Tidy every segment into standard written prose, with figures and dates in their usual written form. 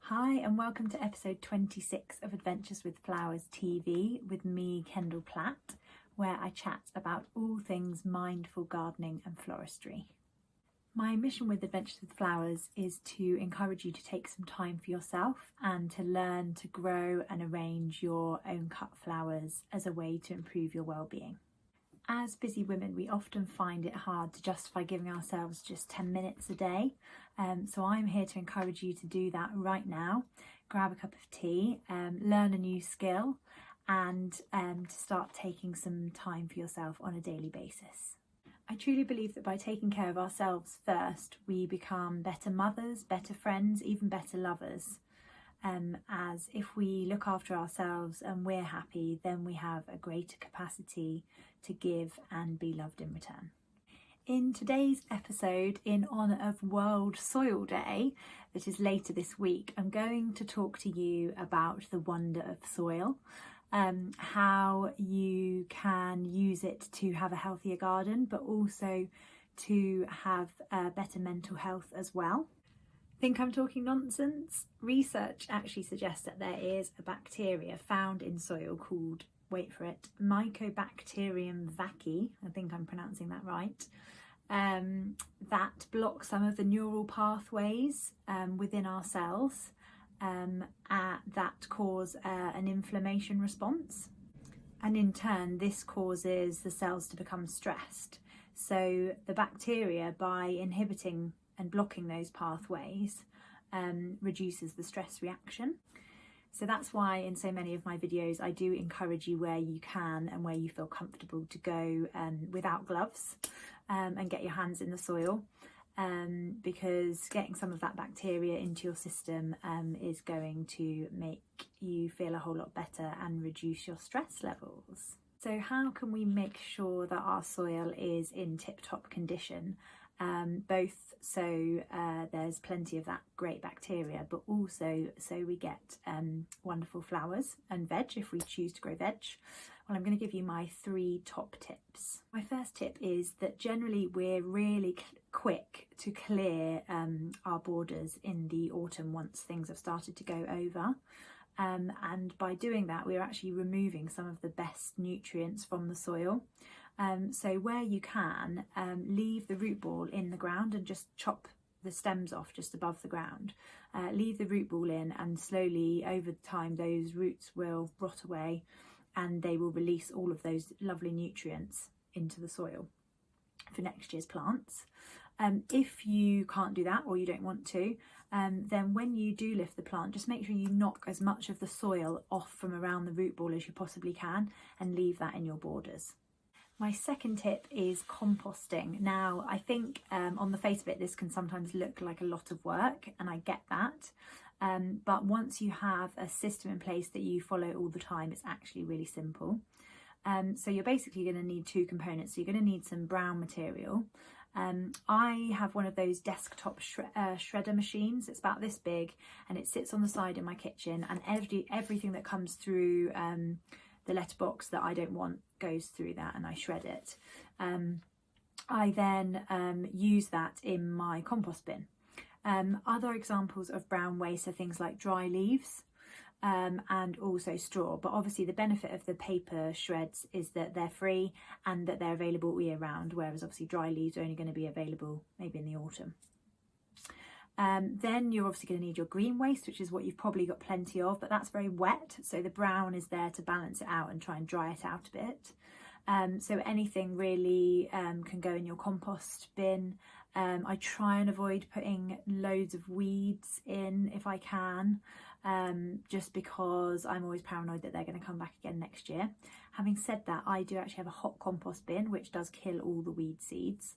Hi and welcome to episode 26 of Adventures with Flowers TV with me, Kendall Platt, where I chat about all things mindful gardening and floristry. My mission with Adventures with Flowers is to encourage you to take some time for yourself and to learn to grow and arrange your own cut flowers as a way to improve your well-being. As busy women, we often find it hard to justify giving ourselves just 10 minutes a day. So I'm here to encourage you to do that right now. Grab a cup of tea, learn a new skill, and to start taking some time for yourself on a daily basis. I truly believe that by taking care of ourselves first, we become better mothers, better friends, even better lovers. As if we look after ourselves and we're happy, then we have a greater capacity to give and be loved in return. In today's episode, in honour of World Soil Day, that is later this week, I'm going to talk to you about the wonder of soil, how you can use it to have a healthier garden, but also to have better mental health as well. Think I'm talking nonsense? Research actually suggests that there is a bacteria found in soil called, wait for it, Mycobacterium vaccae, I think I'm pronouncing that right, that block some of the neural pathways within our cells that cause an inflammation response. And in turn, this causes the cells to become stressed. So the bacteria, by inhibiting and blocking those pathways, reduces the stress reaction. So that's why in so many of my videos I do encourage you, where you can and where you feel comfortable, to go without gloves and get your hands in the soil, because getting some of that bacteria into your system is going to make you feel a whole lot better and reduce your stress levels. So how can we make sure that our soil is in tip-top condition? Both so there's plenty of that great bacteria, but also so we get wonderful flowers and veg if we choose to grow veg. Well, I'm going to give you my 3 top tips. My first tip is that generally we're really quick to clear our borders in the autumn once things have started to go over. And by doing that, we're actually removing some of the best nutrients from the soil. So where you can, leave the root ball in the ground and just chop the stems off just above the ground. Leave the root ball in, and slowly over time those roots will rot away and they will release all of those lovely nutrients into the soil for next year's plants. If you can't do that, or you don't want to, then when you do lift the plant, just make sure you knock as much of the soil off from around the root ball as you possibly can and leave that in your borders. My second tip is composting. Now, I think on the face of it, this can sometimes look like a lot of work, and I get that. But once you have a system in place that you follow all the time, it's actually really simple. So you're basically going to need 2 components. So you're going to need some brown material. I have one of those desktop shredder machines. It's about this big, and it sits on the side in my kitchen, and everything that comes through the letterbox that I don't want goes through that, and I shred it. I then use that in my compost bin. Other examples of brown waste are things like dry leaves and also straw, but obviously the benefit of the paper shreds is that they're free and that they're available all year round, whereas obviously dry leaves are only going to be available maybe in the autumn. Then you're obviously going to need your green waste, which is what you've probably got plenty of, but that's very wet, so the brown is there to balance it out and try and dry it out a bit. So anything really can go in your compost bin. I try and avoid putting loads of weeds in if I can, just because I'm always paranoid that they're going to come back again next year. Having said that, I do actually have a hot compost bin which does kill all the weed seeds.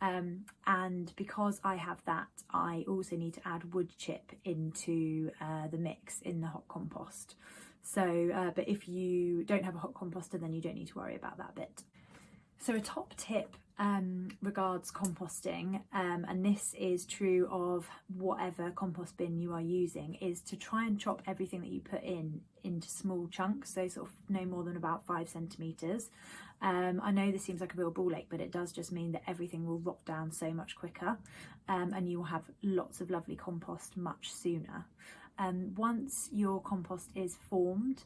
And because I have that, I also need to add wood chip into the mix in the hot compost. So, but if you don't have a hot composter, then you don't need to worry about that bit. So a top tip regards composting, and this is true of whatever compost bin you are using, is to try and chop everything that you put in into small chunks, so sort of no more than about 5 centimetres. I know this seems like a real ball ache, but it does just mean that everything will rot down so much quicker, and you will have lots of lovely compost much sooner. Once your compost is formed,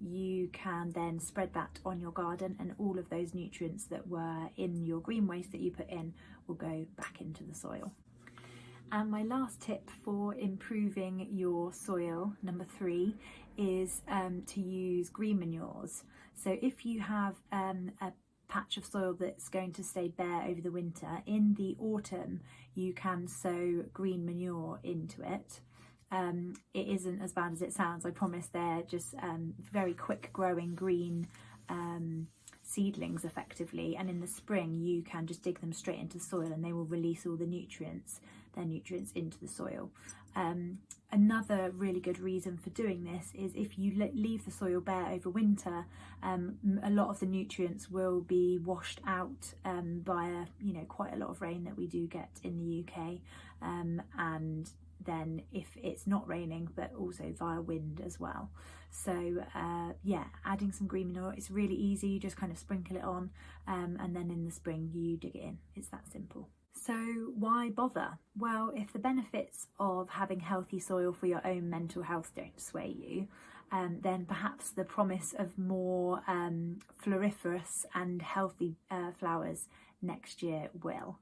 you can then spread that on your garden, and all of those nutrients that were in your green waste that you put in will go back into the soil. And my last tip for improving your soil, number 3, is to use green manures. So if you have a patch of soil that's going to stay bare over the winter, in the autumn you can sow green manure into it. It isn't as bad as it sounds, I promise. They're just very quick growing green seedlings effectively, and in the spring you can just dig them straight into the soil and they will release all the nutrients into the soil. Another really good reason for doing this is if you leave the soil bare over winter, a lot of the nutrients will be washed out via quite a lot of rain that we do get in the UK, and then if it's not raining, but also via wind as well. So yeah, adding some green manure, it's really easy. You just kind of sprinkle it on, and then in the spring you dig it in. It's that simple. So why bother? Well, if the benefits of having healthy soil for your own mental health don't sway you, then perhaps the promise of more floriferous and healthy flowers next year will.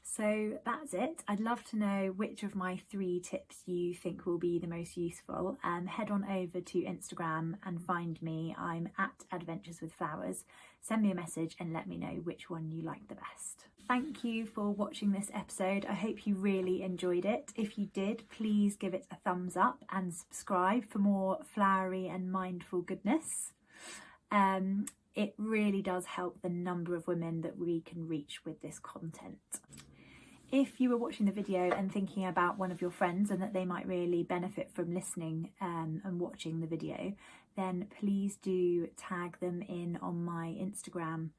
So that's it. I'd love to know which of my 3 tips you think will be the most useful. Head on over to Instagram and find me. I'm at Adventures with Flowers. Send me a message and let me know which one you like the best. Thank you for watching this episode. I hope you really enjoyed it. If you did, please give it a thumbs up and subscribe for more flowery and mindful goodness. It really does help the number of women that we can reach with this content. If you were watching the video and thinking about one of your friends and that they might really benefit from listening and watching the video, then please do tag them in on my Instagram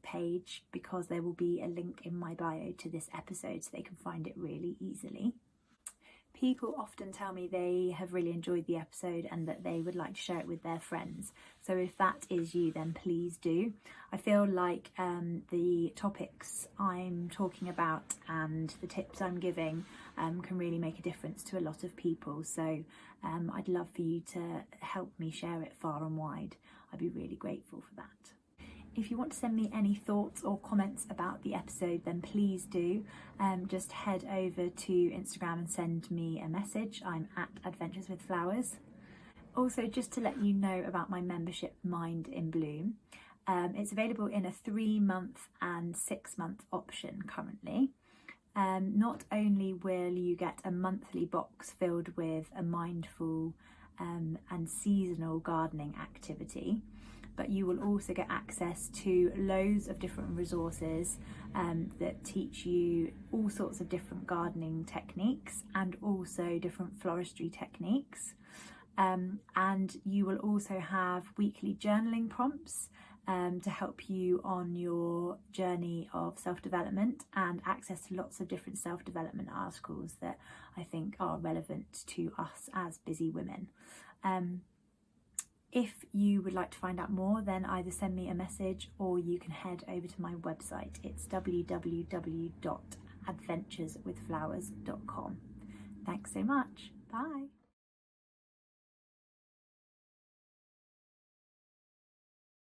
page, because there will be a link in my bio to this episode so they can find it really easily. People often tell me they have really enjoyed the episode and that they would like to share it with their friends. So if that is you, then please do. I feel like the topics I'm talking about and the tips I'm giving can really make a difference to a lot of people. So I'd love for you to help me share it far and wide. I'd be really grateful for that. If you want to send me any thoughts or comments about the episode, then please do. Just head over to Instagram and send me a message. I'm at Adventures with Flowers. Also, just to let you know about my membership, Mind in Bloom. It's available in a 3-month and 6-month option currently. Not only will you get a monthly box filled with a mindful and seasonal gardening activity, but you will also get access to loads of different resources that teach you all sorts of different gardening techniques and also different floristry techniques. And you will also have weekly journaling prompts to help you on your journey of self-development, and access to lots of different self-development articles that I think are relevant to us as busy women. If you would like to find out more, then either send me a message or you can head over to my website. It's www.adventureswithflowers.com. Thanks so much. Bye.